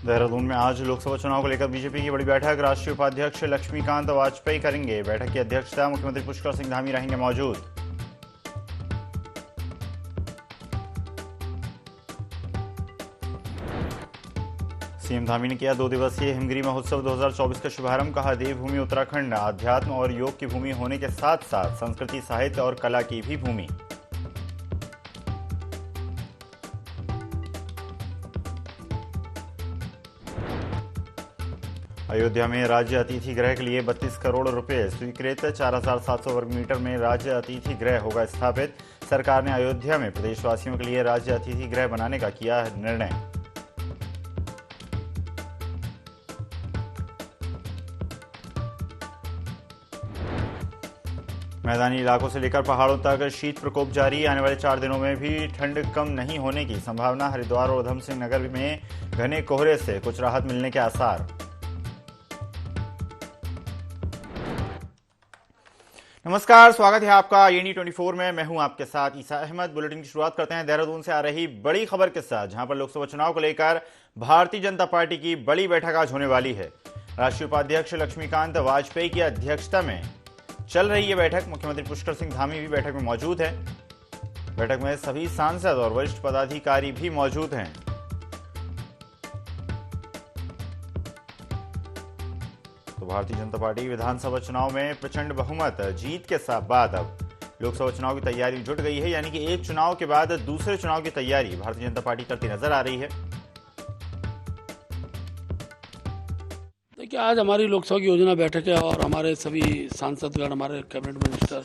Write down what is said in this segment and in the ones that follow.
देहरादून में आज लोकसभा चुनाव को लेकर बीजेपी की बड़ी बैठक। राष्ट्रीय उपाध्यक्ष लक्ष्मीकांत वाजपेयी करेंगे बैठक की अध्यक्षता। मुख्यमंत्री पुष्कर सिंह धामी रहेंगे मौजूद। सीएम धामी ने किया 2 दिवसीय हिमगिरी महोत्सव 2024 का शुभारंभ। कहा, देवभूमि उत्तराखंड अध्यात्म और योग की भूमि होने के साथ साथ संस्कृति, साहित्य और कला की भी भूमि। अयोध्या में राज्य अतिथि गृह के लिए 32 करोड़ रुपए स्वीकृत। 4700 वर्ग मीटर में राज्य अतिथि गृह होगा स्थापित। सरकार ने अयोध्या में प्रदेशवासियों के लिए राज्य अतिथि गृह बनाने का किया निर्णय। मैदानी इलाकों से लेकर पहाड़ों तक शीत प्रकोप जारी। आने वाले 4 दिनों में भी ठंड कम नहीं होने की संभावना। हरिद्वार और उधम सिंह नगर में घने कोहरे से कुछ राहत मिलने के आसार। नमस्कार, स्वागत है आपका येनी 24 में। मैं हूं आपके साथ ईसा अहमद। बुलेटिन की शुरुआत करते हैं देहरादून से आ रही बड़ी खबर के साथ, जहां पर लोकसभा चुनाव को लेकर भारतीय जनता पार्टी की बड़ी बैठक आज होने वाली है। राष्ट्रीय उपाध्यक्ष लक्ष्मीकांत वाजपेयी की अध्यक्षता में चल रही है बैठक। मुख्यमंत्री पुष्कर सिंह धामी भी बैठक में मौजूद है। बैठक में सभी सांसद और वरिष्ठ पदाधिकारी भी मौजूद हैं। तो भारतीय जनता पार्टी विधानसभा चुनाव में प्रचंड बहुमत जीत के बाद अब लोकसभा चुनाव की तैयारी जुट गई है। यानी कि एक चुनाव के बाद दूसरे चुनाव की तैयारी भारतीय जनता पार्टी करती नजर आ रही है। देखिए, आज हमारी लोकसभा की योजना बैठक है और हमारे सभी सांसदगण, हमारे कैबिनेट मिनिस्टर,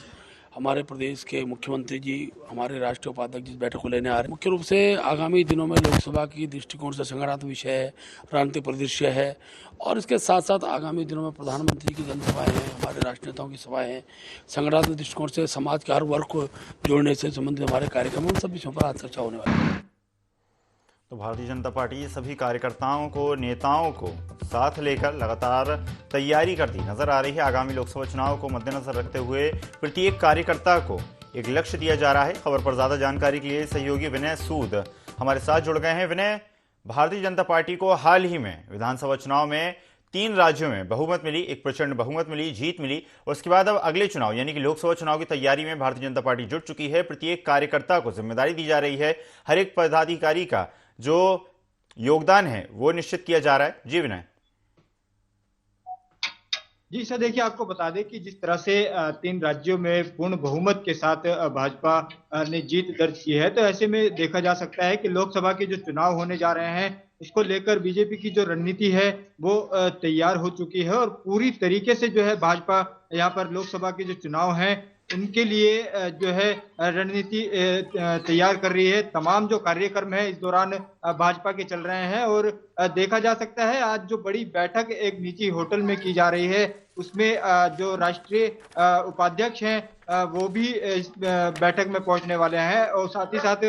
हमारे प्रदेश के मुख्यमंत्री जी, हमारे राष्ट्रीय उपाध्यक्ष जी बैठक को लेने आ रहे हैं। मुख्य रूप से आगामी दिनों में लोकसभा की दृष्टिकोण से संगठनात्मक विषय है, राजनीतिक परिदृश्य है और इसके साथ साथ आगामी दिनों में प्रधानमंत्री की जनसभाएं हैं, हमारे राष्ट्रीय नेताओं की सभाएं हैं। संगठनात्मक दृष्टिकोण से समाज के हर वर्ग को जोड़ने से संबंधित हमारे कार्यक्रम, उन सब विषयों पर आज चर्चा होने वाली है। तो भारतीय जनता पार्टी सभी कार्यकर्ताओं को, नेताओं को साथ लेकर लगातार तैयारी करती नजर आ रही है। आगामी लोकसभा चुनाव को मद्देनजर रखते हुए प्रत्येक कार्यकर्ता को एक लक्ष्य दिया जा रहा है। खबर पर ज्यादा जानकारी के लिए सहयोगी विनय सूद हमारे साथ जुड़ गए हैं। विनय, भारतीय जनता पार्टी को हाल ही में विधानसभा चुनाव में 3 राज्यों में बहुमत मिली, एक प्रचंड बहुमत मिली, जीत मिली। उसके बाद अब अगले चुनाव यानी कि लोकसभा चुनाव की तैयारी में भारतीय जनता पार्टी जुट चुकी है। प्रत्येक कार्यकर्ता को जिम्मेदारी दी जा रही है। हर एक पदाधिकारी का जो योगदान है वो निश्चित किया जा रहा है। जी विनय। जी सर, देखिए, आपको बता दें कि जिस तरह से 3 राज्यों में पूर्ण बहुमत के साथ भाजपा ने जीत दर्ज की है, तो ऐसे में देखा जा सकता है कि लोकसभा के जो चुनाव होने जा रहे हैं उसको लेकर बीजेपी की जो रणनीति है वो तैयार हो चुकी है और पूरी तरीके से जो है भाजपा यहाँ पर लोकसभा के जो चुनाव हैं उनके लिए जो है रणनीति तैयार कर रही है। तमाम जो कार्यक्रम है इस दौरान भाजपा के चल रहे हैं और देखा जा सकता है आज जो बड़ी बैठक एक निजी होटल में की जा रही है उसमें जो राष्ट्रीय उपाध्यक्ष हैं वो भी इस बैठक में पहुंचने वाले हैं और साथ ही साथ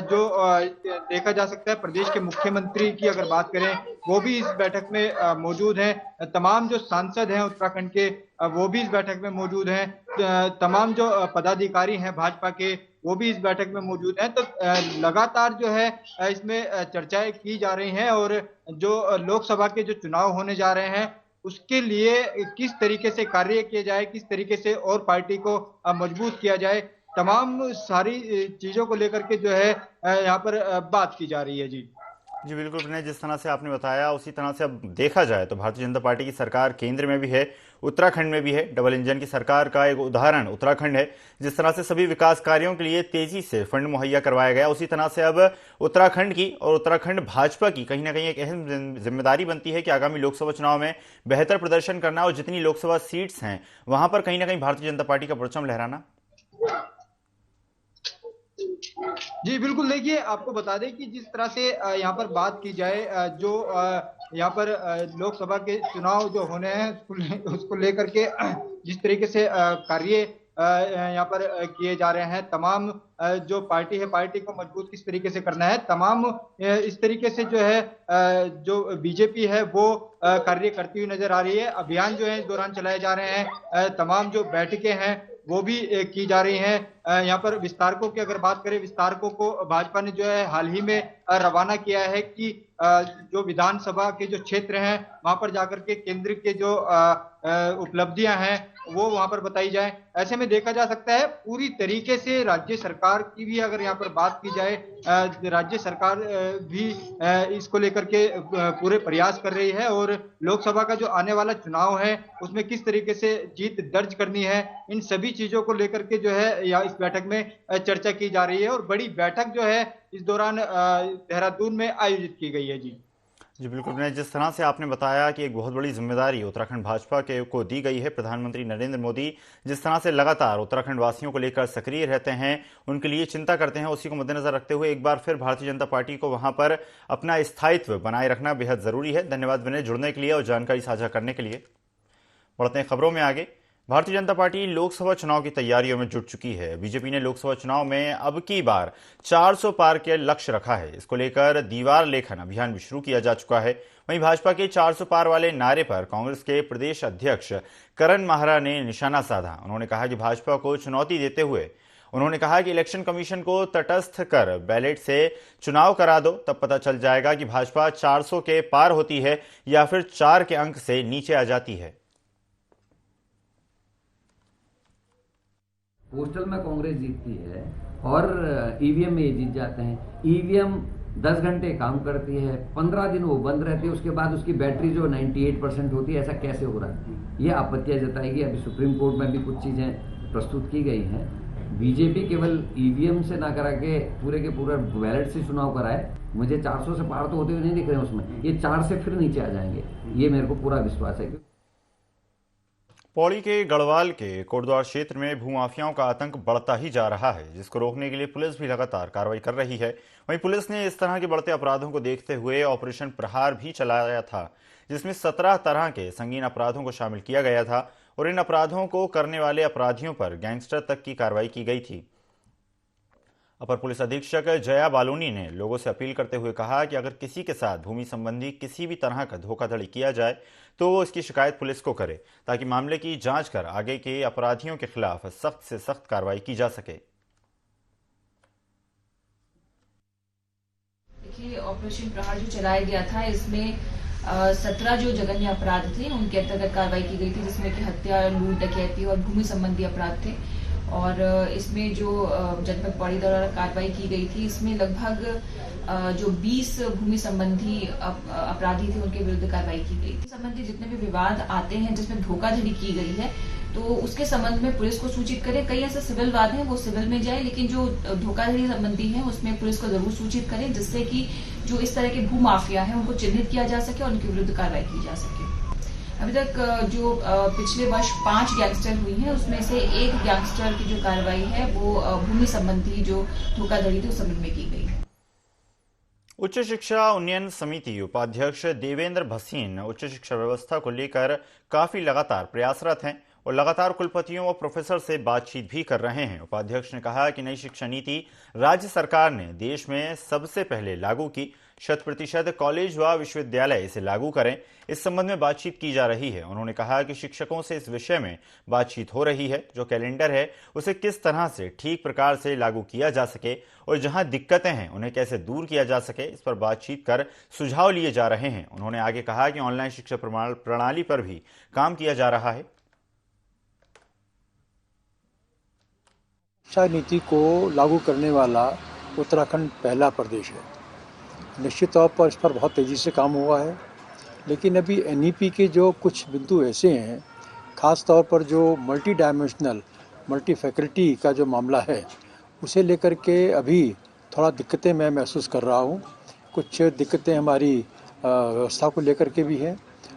जो देखा जा सकता है प्रदेश के मुख्यमंत्री की अगर बात करें वो भी इस बैठक में मौजूद हैं। तमाम जो सांसद हैं उत्तराखंड के वो भी इस बैठक में मौजूद हैं। तमाम जो पदाधिकारी हैं भाजपा के वो भी इस बैठक में मौजूद हैं। तो लगातार जो है इसमें चर्चाएं की जा रही हैं और जो लोकसभा के जो चुनाव होने जा रहे हैं उसके लिए किस तरीके से कार्य किया जाए, किस तरीके से और पार्टी को मजबूत किया जाए, तमाम सारी चीजों को लेकर के जो है यहाँ पर बात की जा रही है। जी बिल्कुल विनय, जिस तरह से आपने बताया उसी तरह से अब देखा जाए तो भारतीय जनता पार्टी की सरकार केंद्र में भी है, उत्तराखंड में भी है। डबल इंजन की सरकार का एक उदाहरण उत्तराखंड है। जिस तरह से सभी विकास कार्यों के लिए तेजी से फंड मुहैया करवाया गया, उसी तरह से अब उत्तराखंड की और उत्तराखंड भाजपा की कहीं ना कहीं एक अहम जिम्मेदारी बनती है कि आगामी लोकसभा चुनाव में बेहतर प्रदर्शन करना और जितनी लोकसभा सीट्स हैं वहां पर कहीं ना कहीं भारतीय जनता पार्टी का परचम लहराना। जी बिल्कुल, देखिए, आपको बता दें कि जिस तरह से यहाँ पर बात की जाए जो यहाँ पर लोकसभा के चुनाव जो होने हैं उसको लेकर के जिस तरीके से कार्य यहाँ पर किए जा रहे हैं, तमाम जो पार्टी है पार्टी को मजबूत किस तरीके से करना है, तमाम इस तरीके से जो है जो बीजेपी है वो कार्य करती हुई नजर आ रही है। अभियान जो है इस दौरान चलाए जा रहे हैं, तमाम जो बैठकें हैं वो भी की जा रही हैं। यहाँ पर विस्तारकों की अगर बात करें, विस्तारकों को भाजपा ने जो है हाल ही में रवाना किया है कि जो विधानसभा के जो क्षेत्र हैं वहां पर जाकर के केंद्र के जो उपलब्धियां हैं वो वहां पर बताई जाए। ऐसे में देखा जा सकता है पूरी तरीके से राज्य सरकार की भी अगर यहाँ पर बात की जाए, राज्य सरकार भी इसको लेकर के पूरे प्रयास कर रही है और लोकसभा का जो आने वाला चुनाव है उसमें किस तरीके से जीत दर्ज करनी है, इन सभी चीजों को लेकर के जो है या इस बैठक में चर्चा की जा रही है और बड़ी बैठक जो है इस दौरान देहरादून में आयोजित की गई है। जी बिल्कुल, मैं जिस तरह से आपने बताया कि एक बहुत बड़ी जिम्मेदारी उत्तराखंड भाजपा को दी गई है, प्रधानमंत्री नरेंद्र मोदी जिस तरह से लगातार उत्तराखंड वासियों को लेकर सक्रिय रहते हैं, उनके लिए चिंता करते हैं, उसी को मद्देनजर रखते हुए एक बार फिर भारतीय जनता पार्टी को वहां पर अपना स्थायित्व बनाए रखना बेहद जरूरी है। धन्यवाद विनय, जुड़ने के लिए और जानकारी साझा करने के लिए। बढ़ते हैं खबरों में आगे। भारतीय जनता पार्टी लोकसभा चुनाव की तैयारियों में जुट चुकी है। बीजेपी ने लोकसभा चुनाव में अब की बार 400 पार के लक्ष्य रखा है। इसको लेकर दीवार लेखन अभियान भी शुरू किया जा चुका है। वहीं भाजपा के 400 पार वाले नारे पर कांग्रेस के प्रदेश अध्यक्ष करण माहरा ने निशाना साधा। उन्होंने कहा कि भाजपा को चुनौती देते हुए उन्होंने कहा कि इलेक्शन कमीशन को तटस्थ कर बैलेट से चुनाव करा दो, तब पता चल जाएगा कि भाजपा 400 के पार होती है या फिर 4 के अंक से नीचे आ जाती है। पोस्टल में कांग्रेस जीतती है और ईवीएम में ये जीत जाते हैं। ईवीएम 10 घंटे काम करती है, 15 दिन वो बंद रहती है, उसके बाद उसकी बैटरी जो 98% होती है। ऐसा कैसे हो रहा है? ये आपत्तियां जताएगी। अभी सुप्रीम कोर्ट में भी कुछ चीजें प्रस्तुत की गई हैं। बीजेपी केवल ईवीएम से ना करा के पूरे के पूरे बैलेट से चुनाव कराए। मुझे 400 से पार तो होते हुए नहीं दिख रहे हैं उसमें, ये 4 से फिर नीचे आ जाएंगे, ये मेरे को पूरा विश्वास है। पौड़ी के गढ़वाल के कोटद्वार क्षेत्र में भूमाफियाओं का आतंक बढ़ता ही जा रहा है, जिसको रोकने के लिए पुलिस भी लगातार कार्रवाई कर रही है। वहीं पुलिस ने इस तरह के बढ़ते अपराधों को देखते हुए ऑपरेशन प्रहार भी चलाया था, जिसमें 17 तरह के संगीन अपराधों को शामिल किया गया था और इन अपराधों को करने वाले अपराधियों पर गैंगस्टर तक की कार्रवाई की गई थी। अपर पुलिस अधीक्षक जया बालोनी ने लोगों से अपील करते हुए कहा कि अगर किसी के साथ भूमि संबंधी किसी भी तरह का धोखाधड़ी किया जाए तो वो इसकी शिकायत पुलिस को करे, ताकि मामले की जांच कर आगे के अपराधियों के खिलाफ सख्त से सख्त कार्रवाई की जा सके। देखिए, ऑपरेशन प्रहार जो चलाया गया था, इसमें 17 जो जघन्य अपराध थे उनके अंतर्गत कार्रवाई की गई थी, जिसमें कि हत्या, लूट, डकैती और भूमि संबंधी अपराध थे। और इसमें जो जनपद पौड़ी द्वारा कार्रवाई की गई थी, इसमें लगभग जो 20 भूमि संबंधी अपराधी थे उनके विरुद्ध कार्रवाई की गई थी। संबंधी जितने भी विवाद आते हैं जिसमें धोखाधड़ी की गई है तो उसके संबंध में पुलिस को सूचित करें। कई ऐसे सिविल वाद हैं वो सिविल में जाए, लेकिन जो धोखाधड़ी संबंधी है उसमें पुलिस को जरूर सूचित करें, जिससे कि जो इस तरह के भू माफिया है उनको चिन्हित किया जा सके और उनके विरुद्ध कार्रवाई की जा सके। अभी तक जो पिछले वर्ष 5 गैंगस्टर हुई हैं, उसमें से एक गैंगस्टर की जो कार्रवाई है वो भूमि संबंधी जो धोखाधड़ी थी उस संबंध में की गई। उच्च शिक्षा उन्नयन समिति उपाध्यक्ष देवेंद्र भसीन उच्च शिक्षा व्यवस्था को लेकर काफी लगातार प्रयासरत हैं और लगातार कुलपतियों व प्रोफेसर से बातचीत भी कर रहे हैं। उपाध्यक्ष ने कहा कि नई शिक्षा नीति राज्य सरकार ने देश में सबसे पहले लागू की, 100% कॉलेज व विश्वविद्यालय इसे लागू करें, इस संबंध में बातचीत की जा रही है। उन्होंने कहा कि शिक्षकों से इस विषय में बातचीत हो रही है, जो कैलेंडर है उसे किस तरह से ठीक प्रकार से लागू किया जा सके और जहां दिक्कतें हैं उन्हें कैसे दूर किया जा सके, इस पर बातचीत कर सुझाव लिए जा रहे हैं। उन्होंने आगे कहा कि ऑनलाइन शिक्षा प्रणाली पर भी काम किया जा रहा है। शिक्षा नीति को लागू करने वाला उत्तराखंड पहला प्रदेश है। निश्चित तौर पर इस पर बहुत तेज़ी से काम हुआ है, लेकिन अभी एनईपी के जो कुछ बिंदु ऐसे हैं, ख़ास तौर पर जो मल्टी डायमेंशनल मल्टी फैकल्टी का जो मामला है उसे लेकर के अभी थोड़ा दिक्कतें मैं महसूस कर रहा हूँ। कुछ दिक्कतें हमारी व्यवस्था को लेकर के भी हैं,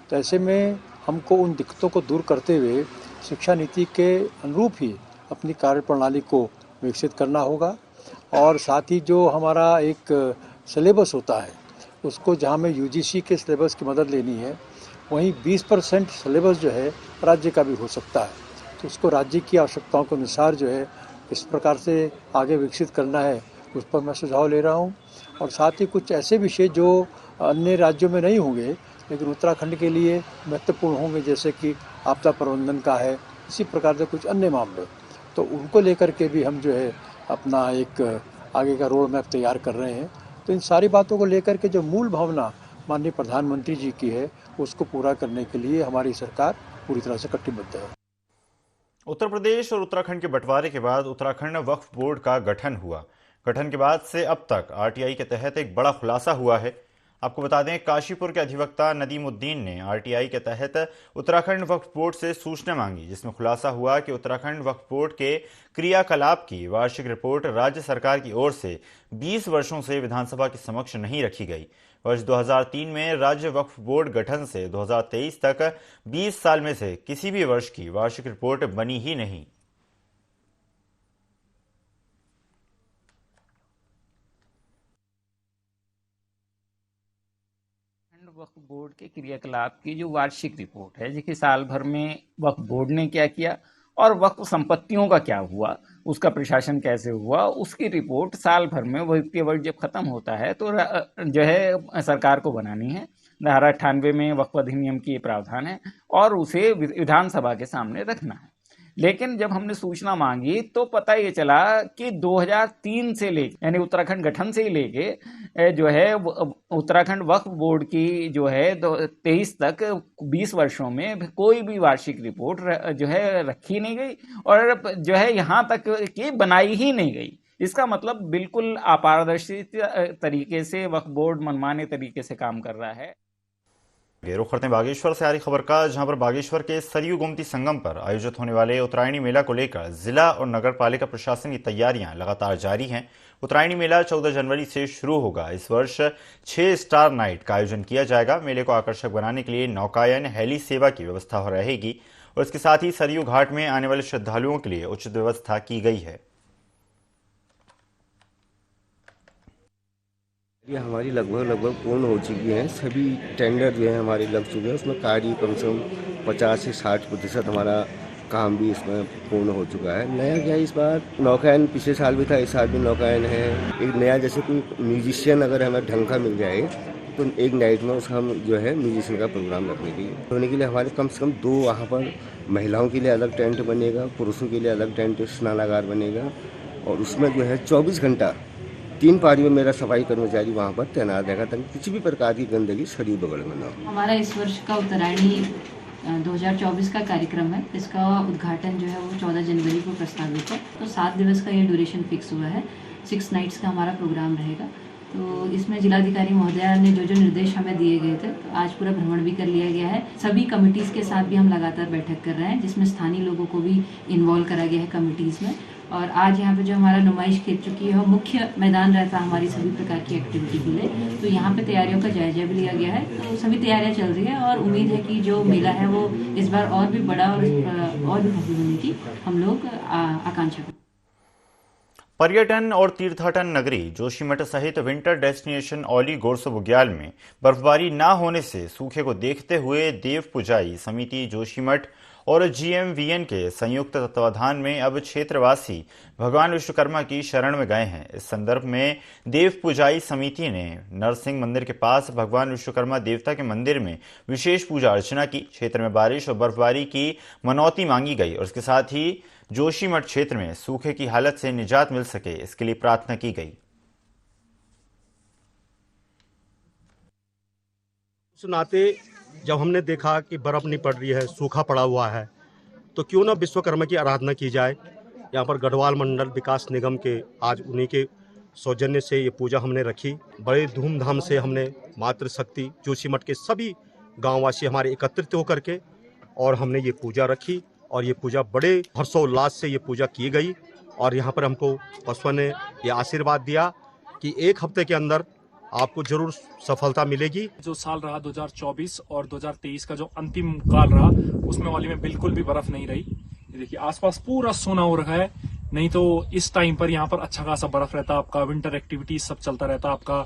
तो ऐसे में हमको उन दिक्कतों को दूर करते हुए शिक्षा नीति के अनुरूप ही अपनी कार्य प्रणाली को विकसित करना होगा। और साथ ही जो हमारा एक सिलेबस होता है उसको जहाँ में यूजीसी के सिलेबस की मदद लेनी है, वहीं 20% सिलेबस जो है राज्य का भी हो सकता है, तो उसको राज्य की आवश्यकताओं के अनुसार जो है इस प्रकार से आगे विकसित करना है, उस पर मैं सुझाव ले रहा हूँ। और साथ ही कुछ ऐसे विषय जो अन्य राज्यों में नहीं होंगे लेकिन उत्तराखंड के लिए महत्वपूर्ण होंगे, जैसे कि आपदा प्रबंधन का है, इसी प्रकार से कुछ अन्य मामले, तो उनको लेकर के भी हम जो है अपना एक आगे का रोड मैप तैयार कर रहे हैं। तो इन सारी बातों को लेकर के जो मूल भावना माननीय प्रधानमंत्री जी की है उसको पूरा करने के लिए हमारी सरकार पूरी तरह से कटिबद्ध है। उत्तर प्रदेश और उत्तराखंड के बंटवारे के बाद उत्तराखंड वक्फ बोर्ड का गठन हुआ। गठन के बाद से अब तक आरटीआई के तहत एक बड़ा खुलासा हुआ है। आपको बता दें, काशीपुर के अधिवक्ता नदीमुद्दीन ने आरटीआई के तहत उत्तराखंड वक्फ बोर्ड से सूचना मांगी, जिसमें खुलासा हुआ कि उत्तराखंड वक्फ बोर्ड के क्रियाकलाप की वार्षिक रिपोर्ट राज्य सरकार की ओर से 20 वर्षों से विधानसभा के समक्ष नहीं रखी गई। वर्ष 2003 में राज्य वक्फ बोर्ड गठन से 2023 तक 20 साल में से किसी भी वर्ष की वार्षिक रिपोर्ट बनी ही नहीं। वक्फ बोर्ड के क्रियाकलाप की जो वार्षिक रिपोर्ट है, जिसके साल भर में वक्फ बोर्ड ने क्या किया और वक्फ संपत्तियों का क्या हुआ, उसका प्रशासन कैसे हुआ, उसकी रिपोर्ट साल भर में वित्तीय वर्ष जब खत्म होता है तो जो है सरकार को बनानी है। धारा 98 में वक्फ अधिनियम की प्रावधान है और उसे विधानसभा के सामने रखना है। लेकिन जब हमने सूचना मांगी तो पता ये चला कि 2003 से लेके यानी उत्तराखंड गठन से ही लेके जो है उत्तराखंड वक्फ बोर्ड की जो है 23 तक 20 वर्षों में कोई भी वार्षिक रिपोर्ट जो है रखी नहीं गई और जो है यहाँ तक कि बनाई ही नहीं गई। इसका मतलब बिल्कुल अपारदर्शी तरीके से वक्फ बोर्ड मनमाने तरीके से काम कर रहा है। रुख करते हैं बागेश्वर से आ रही खबर का, जहां पर बागेश्वर के सरयू गोमती संगम पर आयोजित होने वाले उत्तरायणी मेला को लेकर जिला और नगर पालिका प्रशासन की तैयारियां लगातार जारी हैं। उत्तरायणी मेला 14 जनवरी से शुरू होगा। इस वर्ष 6 स्टार नाइट का आयोजन किया जाएगा। मेले को आकर्षक बनाने के लिए नौकायन हेली सेवा की व्यवस्था हो रहेगी और इसके साथ ही सरयू घाट में आने वाले श्रद्धालुओं के लिए उचित व्यवस्था की गई है। ये हमारी लगभग पूर्ण हो चुकी हैं। सभी टेंडर जो है हमारे लग चुके हैं। उसमें कार्य कम से कम 50 से 60% हमारा काम भी इसमें पूर्ण हो चुका है। नया क्या इस बार नौकायन पिछले साल भी था, इस साल भी नौकायन है। एक नया जैसे कोई म्यूजिशियन अगर हमें ढंग का मिल जाए तो एक नाइट में उसका हम जो है म्यूजिशियन का प्रोग्राम रखने के लिए हमारे कम से कम 2 वहाँ पर महिलाओं के लिए अलग टेंट बनेगा, पुरुषों के लिए अलग टेंट स्नानागार बनेगा और उसमें जो है 24 घंटा 3 पारियों में मेरा सफाई कर्मचारी वहाँ पर तैनात रहेगा ताकि किसी भी प्रकार की गंदगी सरयू बगड़ में न हो। हमारा इस वर्ष का उत्तरायणी 2024 का कार्यक्रम है। इसका उद्घाटन जो है वो 14 जनवरी को प्रस्तावित है। तो 7 दिवस का ये ड्यूरेशन फिक्स हुआ है। 6 नाइट्स का हमारा प्रोग्राम रहेगा। तो इसमें जिलाधिकारी महोदया ने जो निर्देश हमें दिए गए थे तो आज पूरा भ्रमण भी कर लिया गया है। सभी कमिटीज़ के साथ भी हम लगातार बैठक कर रहे हैं, जिसमें स्थानीय लोगों को भी इन्वॉल्व करा गया है कमिटीज़ में। और आज यहाँ पे जो हमारा नुमाइश खेल चुकी है वो मुख्य मैदान रहता है हमारी सभी प्रकार की एक्टिविटी के लिए। तो यहाँ पे तैयारियों का जायजा भी लिया गया है। तो सभी तैयारियाँ चल रही है और उम्मीद है कि जो मेला है वो इस बार और भी बड़ा और भी भव्य होने की हम लोग आकांक्षा करते हैं। पर्यटन और तीर्थाटन नगरी जोशीमठ सहित विंटर डेस्टिनेशन औली गोरसो बुग्याल में बर्फबारी न होने से सूखे को देखते हुए देव पुजाई समिति जोशीमठ और जीएमवीएन के संयुक्त तत्वाधान में अब क्षेत्रवासी भगवान विश्वकर्मा की शरण में गए हैं। इस संदर्भ में देव पुजाई समिति ने नरसिंह मंदिर के पास भगवान विश्वकर्मा देवता के मंदिर में विशेष पूजा अर्चना की। क्षेत्र में बारिश और बर्फबारी की मनौती मांगी गई और इसके साथ ही जोशीमठ क्षेत्र में सूखे की हालत से निजात मिल सके, इसके लिए प्रार्थना की गई। उस नाते जब हमने देखा कि बर्फ नहीं पड़ रही है, सूखा पड़ा हुआ है, तो क्यों ना विश्वकर्मा की आराधना की जाए। यहाँ पर गढ़वाल मंडल विकास निगम के आज उन्हीं के सौजन्य से ये पूजा हमने रखी। बड़े धूमधाम से हमने मातृशक्ति जोशीमठ के सभी गांववासी हमारे एकत्रित होकर के और हमने ये पूजा रखी और ये पूजा बड़े हर्षोल्लास से ये पूजा की गई। और यहाँ पर हमको पशुओं ने ये आशीर्वाद दिया कि 1 हफ्ते के अंदर आपको जरूर सफलता मिलेगी। जो साल रहा 2024 और 2023 का जो अंतिम काल रहा उसमें औली में बिल्कुल भी बर्फ नहीं रही। देखिए आसपास पूरा सोना हो रखा है, नहीं तो इस टाइम पर यहाँ पर अच्छा खासा बर्फ रहता, आपका विंटर एक्टिविटीज सब चलता रहता, आपका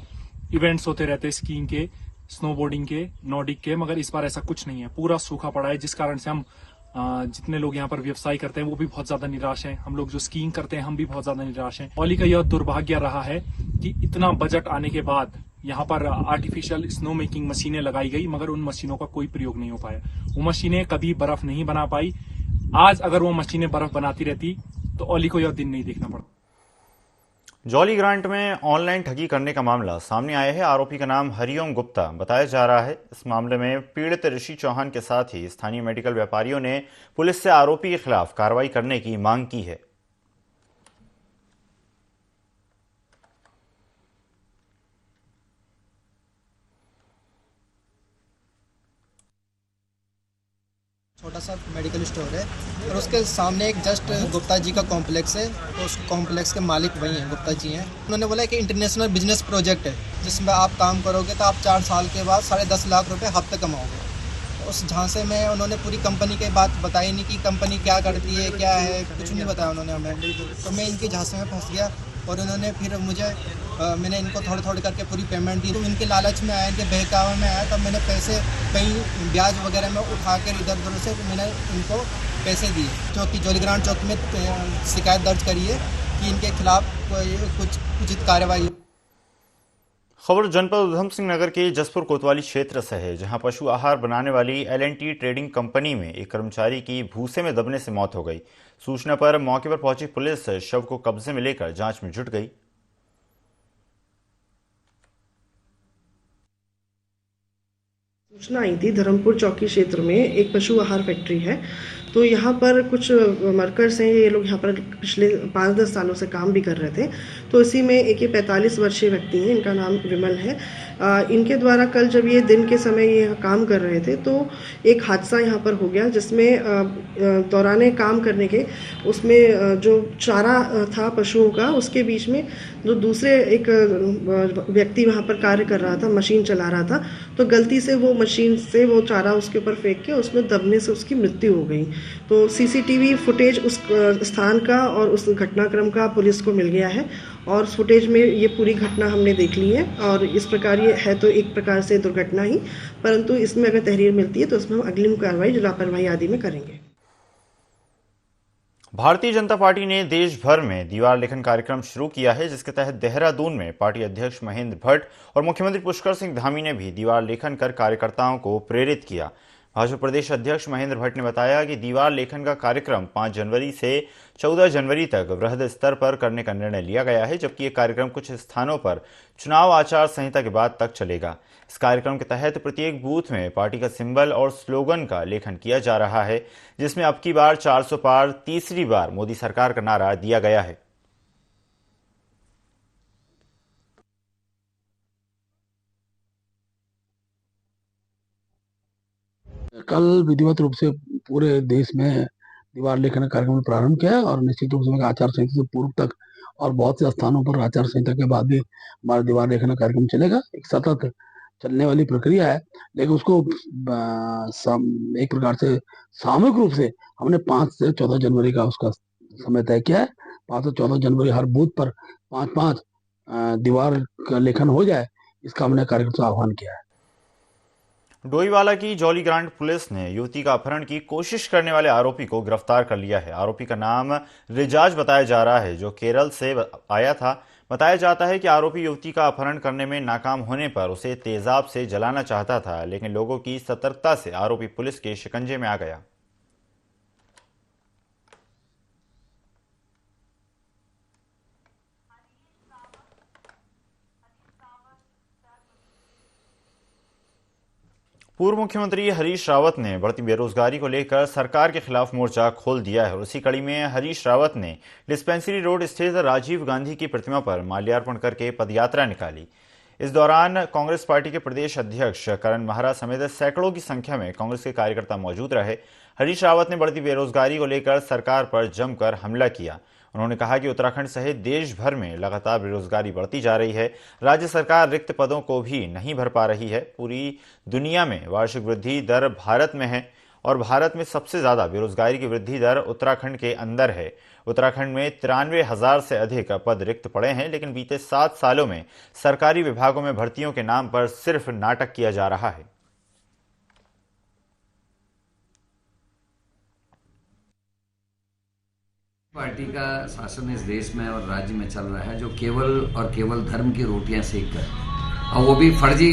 इवेंट्स होते रहते स्कीइंग के, स्नोबोर्डिंग के, नॉर्डिक के, मगर इस बार ऐसा कुछ नहीं है। पूरा सूखा पड़ा है जिस कारण से हम जितने लोग यहाँ पर व्यवसाय करते हैं वो भी बहुत ज्यादा निराश हैं। हम लोग जो स्कीइंग करते हैं हम भी बहुत ज्यादा निराश हैं। औली का यह दुर्भाग्य रहा है कि इतना बजट आने के बाद यहाँ पर आर्टिफिशियल स्नो मेकिंग मशीनें लगाई गई मगर उन मशीनों का कोई प्रयोग नहीं हो पाया। वो मशीनें कभी बर्फ नहीं बना पाई। आज अगर वो मशीनें बर्फ बनाती रहती तो ओली को यह दिन नहीं देखना पड़ा। जॉली ग्रांट में ऑनलाइन ठगी करने का मामला सामने आया है। आरोपी का नाम हरिओम गुप्ता बताया जा रहा है। इस मामले में पीड़ित ऋषि चौहान के साथ ही स्थानीय मेडिकल व्यापारियों ने पुलिस से आरोपी के खिलाफ कार्रवाई करने की मांग की है। छोटा सा मेडिकल स्टोर है और उसके सामने एक जस्ट गुप्ता जी का कॉम्प्लेक्स है। तो उस कॉम्प्लेक्स के मालिक वही हैं, गुप्ता जी हैं। उन्होंने बोला कि इंटरनेशनल बिजनेस प्रोजेक्ट है जिसमें आप काम करोगे तो आप 4 साल के बाद 10.5 लाख रुपए हफ्ते कमाओगे। उस झांसे में उन्होंने पूरी कंपनी की बात बताई नहीं कि कंपनी क्या करती है, क्या है, कुछ नहीं बताया उन्होंने हमें। तो मैं इनके झांसे में फंस गया और उन्होंने फिर मैंने इनको थोड़ी करके पूरी पेमेंट दी। तो इनके लालच में आया, इनके बहकावे में आया, तब मैंने पैसे कहीं ब्याज वगैरह में उठा कर इधर उधर से मैंने इनको पैसे दिए। क्योंकि जॉली ग्रांट चौक में शिकायत दर्ज करी है कि इनके खिलाफ कुछ उचित कार्रवाई। खबर जनपद उधम सिंह नगर के जसपुर कोतवाली क्षेत्र से है, जहां पशु आहार बनाने वाली L&T ट्रेडिंग कंपनी में एक कर्मचारी की भूसे में दबने से मौत हो गई। सूचना पर मौके पर पहुंची पुलिस शव को कब्जे में लेकर जांच में जुट गई। सूचना आई थी धर्मपुर चौकी क्षेत्र में एक पशु आहार फैक्ट्री है। तो यहाँ पर कुछ वर्कर्स हैं, ये लोग यहाँ पर पिछले 5-10 सालों से काम भी कर रहे थे। तो इसी में एक 45 वर्षीय व्यक्ति हैं, इनका नाम विमल है। इनके द्वारा कल जब ये दिन के समय ये काम कर रहे थे तो एक हादसा यहाँ पर हो गया, जिसमें दौराने काम करने के उसमें जो चारा था पशुओं का, उसके बीच में जो दूसरे एक व्यक्ति वहाँ पर कार्य कर रहा था, मशीन चला रहा था, तो गलती से वो मशीन से वो चारा उसके ऊपर फेंक के उसमें दबने से उसकी मृत्यु हो गई। तो सीसीटीवी फुटेज उस स्थान का और उस घटनाक्रम का पुलिस को मिल गया है और फुटेज में ये पूरी घटना हमने देख ली है। और इस प्रकार ये है तो एक प्रकार से दुर्घटना ही, परंतु इसमें अगर तहरीर मिलती है तो उसमें हम अगली कार्रवाई जो लापरवाही आदि में करेंगे। भारतीय जनता पार्टी ने देश भर में दीवार लेखन कार्यक्रम शुरू किया है, जिसके तहत देहरादून में पार्टी अध्यक्ष महेंद्र भट्ट और मुख्यमंत्री पुष्कर सिंह धामी ने भी दीवार लेखन कर कार्यकर्ताओं को प्रेरित किया। भाजपा प्रदेश अध्यक्ष महेंद्र भट्ट ने बताया कि दीवार लेखन का कार्यक्रम 5 जनवरी से 14 जनवरी तक वृहद स्तर पर करने का निर्णय लिया गया है, जबकि ये कार्यक्रम कुछ स्थानों पर चुनाव आचार संहिता के बाद तक चलेगा। इस कार्यक्रम के तहत प्रत्येक बूथ में पार्टी का सिंबल और स्लोगन का लेखन किया जा रहा है, जिसमें अब की बार 400 पार तीसरी बार मोदी सरकार का नारा दिया गया है। कल विधिवत रूप से पूरे देश में दीवार लेखन कार्यक्रम में प्रारंभ किया और निश्चित रूप से आचार संहिता से पूर्व तक और बहुत से स्थानों पर आचार संहिता के बाद भी हमारा दीवार लेखन कार्यक्रम चलेगा। एक सतत चलने वाली प्रक्रिया है, लेकिन उसको एक प्रकार से सामूहिक रूप से हमने 5 से 14 जनवरी का उसका समय तय किया है। 5 से 14 जनवरी हर बूथ पर 5-5 दीवार का लेखन हो जाए, इसका हमने कार्यक्रम से आह्वान किया है। डोईवाला की जॉली ग्रांट पुलिस ने युवती का अपहरण की कोशिश करने वाले आरोपी को गिरफ्तार कर लिया है। आरोपी का नाम रिजाज बताया जा रहा है, जो केरल से आया था। बताया जाता है कि आरोपी युवती का अपहरण करने में नाकाम होने पर उसे तेजाब से जलाना चाहता था, लेकिन लोगों की सतर्कता से आरोपी पुलिस के शिकंजे में आ गया। पूर्व मुख्यमंत्री हरीश रावत ने बढ़ती बेरोजगारी को लेकर सरकार के खिलाफ मोर्चा खोल दिया है और उसी कड़ी में हरीश रावत ने डिस्पेंसरी रोड स्थित राजीव गांधी की प्रतिमा पर माल्यार्पण करके पदयात्रा निकाली। इस दौरान कांग्रेस पार्टी के प्रदेश अध्यक्ष करण महारा समेत सैकड़ों की संख्या में कांग्रेस के कार्यकर्ता मौजूद रहे। हरीश रावत ने बढ़ती बेरोजगारी को लेकर सरकार पर जमकर हमला किया। उन्होंने कहा कि उत्तराखंड सहित देश भर में लगातार बेरोजगारी बढ़ती जा रही है। राज्य सरकार रिक्त पदों को भी नहीं भर पा रही है। पूरी दुनिया में वार्षिक वृद्धि दर भारत में है और भारत में सबसे ज्यादा बेरोजगारी की वृद्धि दर उत्तराखंड के अंदर है। उत्तराखंड में 93,000 से अधिक पद रिक्त पड़े हैं, लेकिन बीते 7 सालों में सरकारी विभागों में भर्तियों के नाम पर सिर्फ नाटक किया जा रहा है। पार्टी का शासन इस देश में और राज्य में चल रहा है, जो केवल और केवल धर्म की रोटियां सेक कर, और वो भी फर्जी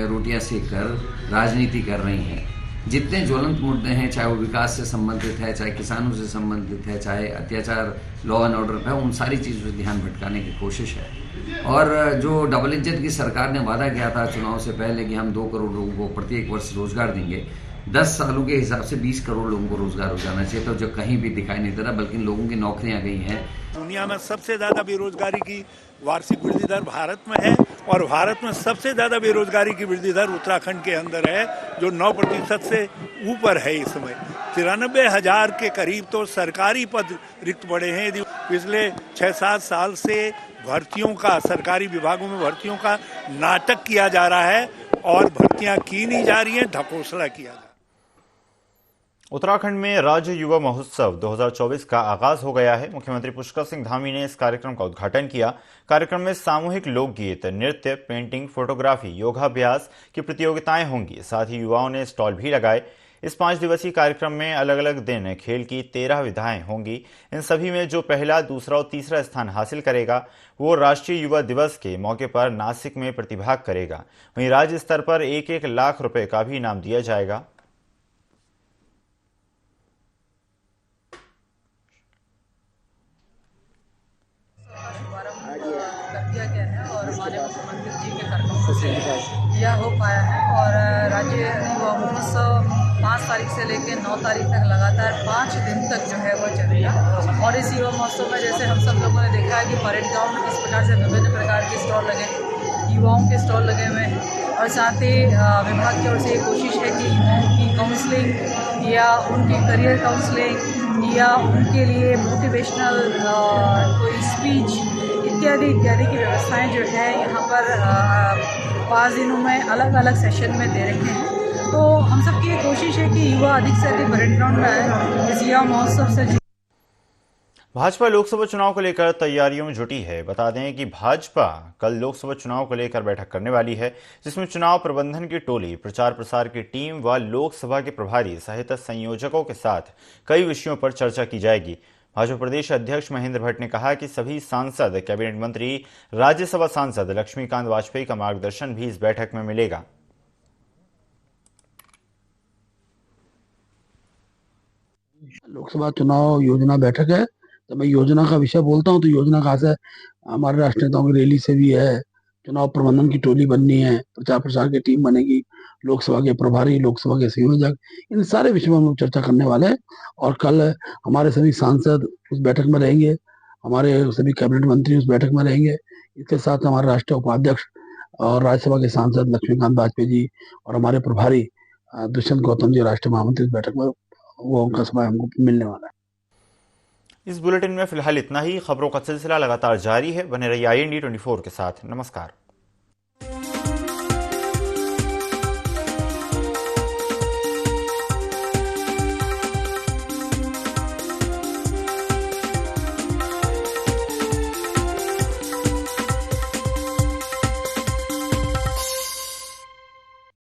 रोटियां सेक कर राजनीति कर रही हैं। जितने ज्वलंत मुद्दे हैं, चाहे वो विकास से संबंधित है, चाहे किसानों से संबंधित है, चाहे अत्याचार लॉ एंड ऑर्डर पे, उन सारी चीज़ों से ध्यान भटकाने की कोशिश है। और जो डबल इंजन की सरकार ने वादा किया था चुनाव से पहले कि हम 2 करोड़ लोगों को प्रत्येक वर्ष रोजगार देंगे, 10 सालों के हिसाब से 20 करोड़ लोगों को रोजगार हो जाना चाहिए, तो जो कहीं भी दिखाई नहीं दे रहा, बल्कि लोगों की नौकरियां गई हैं। दुनिया में सबसे ज़्यादा बेरोजगारी की वार्षिक वृद्धि दर भारत में है और भारत में सबसे ज़्यादा बेरोजगारी की वृद्धि दर उत्तराखंड के अंदर है, जो 9% से ऊपर है इस समय। 93,000 के करीब तो सरकारी पद रिक्त पड़े हैं। पिछले 6-7 साल से भर्तियों का, सरकारी विभागों में भर्तियों का नाटक किया जा रहा है और भर्तियां की नहीं जा रही हैं, ढकोसला किया जा रहा है। उत्तराखंड में राज्य युवा महोत्सव 2024 का आगाज हो गया है। मुख्यमंत्री पुष्कर सिंह धामी ने इस कार्यक्रम का उद्घाटन किया। कार्यक्रम में सामूहिक लोकगीत, नृत्य, पेंटिंग, फोटोग्राफी, योगाभ्यास की प्रतियोगिताएं होंगी। साथ ही युवाओं ने स्टॉल भी लगाए। इस 5 दिवसीय कार्यक्रम में अलग अलग दिन खेल की 13 विधाएं होंगी। इन सभी में जो पहला, दूसरा और तीसरा स्थान हासिल करेगा वो राष्ट्रीय युवा दिवस के मौके पर नासिक में प्रतिभाग करेगा। वहीं राज्य स्तर पर 1-1 लाख रुपए का भी इनाम दिया जाएगा। किया गया है और माननीय मुख्यमंत्री जी के कार्यक्रम से यह हो पाया है। और राज्य युवा महोत्सव 5 तारीख से लेकर 9 तारीख तक लगातार 5 दिन तक जो है वह चलेगा। और इस युवा महोत्सव में जैसे हम सब लोगों ने देखा है कि परेड ग्राउंड में किस प्रकार से विभिन्न प्रकार के स्टॉल लगे, युवाओं के स्टॉल लगे हुए हैं। और साथ ही विभाग की ओर से ये कोशिश है कि युवाओं की काउंसलिंग या उनकी करियर काउंसलिंग या उनके लिए मोटिवेशनल कोई स्पीच इत्यादि की व्यवस्थाएं जो है यहाँ पर 5 दिनों में अलग अलग सेशन में दे रखे हैं। तो हम सबकी ये कोशिश है कि युवा अधिक से अधिक परेड ग्राउंड में आए, इस युवा महोत्सव से। भाजपा लोकसभा चुनाव को लेकर तैयारियों में जुटी है। बता दें कि भाजपा कल लोकसभा चुनाव को लेकर बैठक करने वाली है, जिसमें चुनाव प्रबंधन की टोली, प्रचार प्रसार की टीम व लोकसभा के प्रभारी सहित संयोजकों के साथ कई विषयों पर चर्चा की जाएगी। भाजपा प्रदेश अध्यक्ष महेंद्र भट्ट ने कहा कि सभी सांसद, कैबिनेट मंत्री, राज्यसभा सांसद लक्ष्मीकांत वाजपेयी का मार्गदर्शन भी इस बैठक में मिलेगा। लोकसभा चुनाव योजना बैठक है, तो मैं योजना का विषय बोलता हूँ। तो योजना खास है, हमारे राष्ट्रीय नेताओं की रैली से भी है, चुनाव प्रबंधन की टोली बननी है, प्रचार प्रसार की टीम बनेगी, लोकसभा के प्रभारी, लोकसभा के संयोजक, इन सारे विषयों में हम चर्चा करने वाले हैं। और कल हमारे सभी सांसद उस बैठक में रहेंगे, हमारे सभी कैबिनेट मंत्री उस बैठक में रहेंगे। इसके साथ हमारे राष्ट्रीय उपाध्यक्ष और राज्यसभा के सांसद लक्ष्मीकांत वाजपेयी जी और हमारे प्रभारी दुष्यंत गौतम जी, राष्ट्रीय महामंत्री, इस बैठक में वो उनका समय हमको मिलने वाला है। इस बुलेटिन में फिलहाल इतना ही। खबरों का सिलसिला लगातार जारी है। बने रहिए IND 24 के साथ। नमस्कार।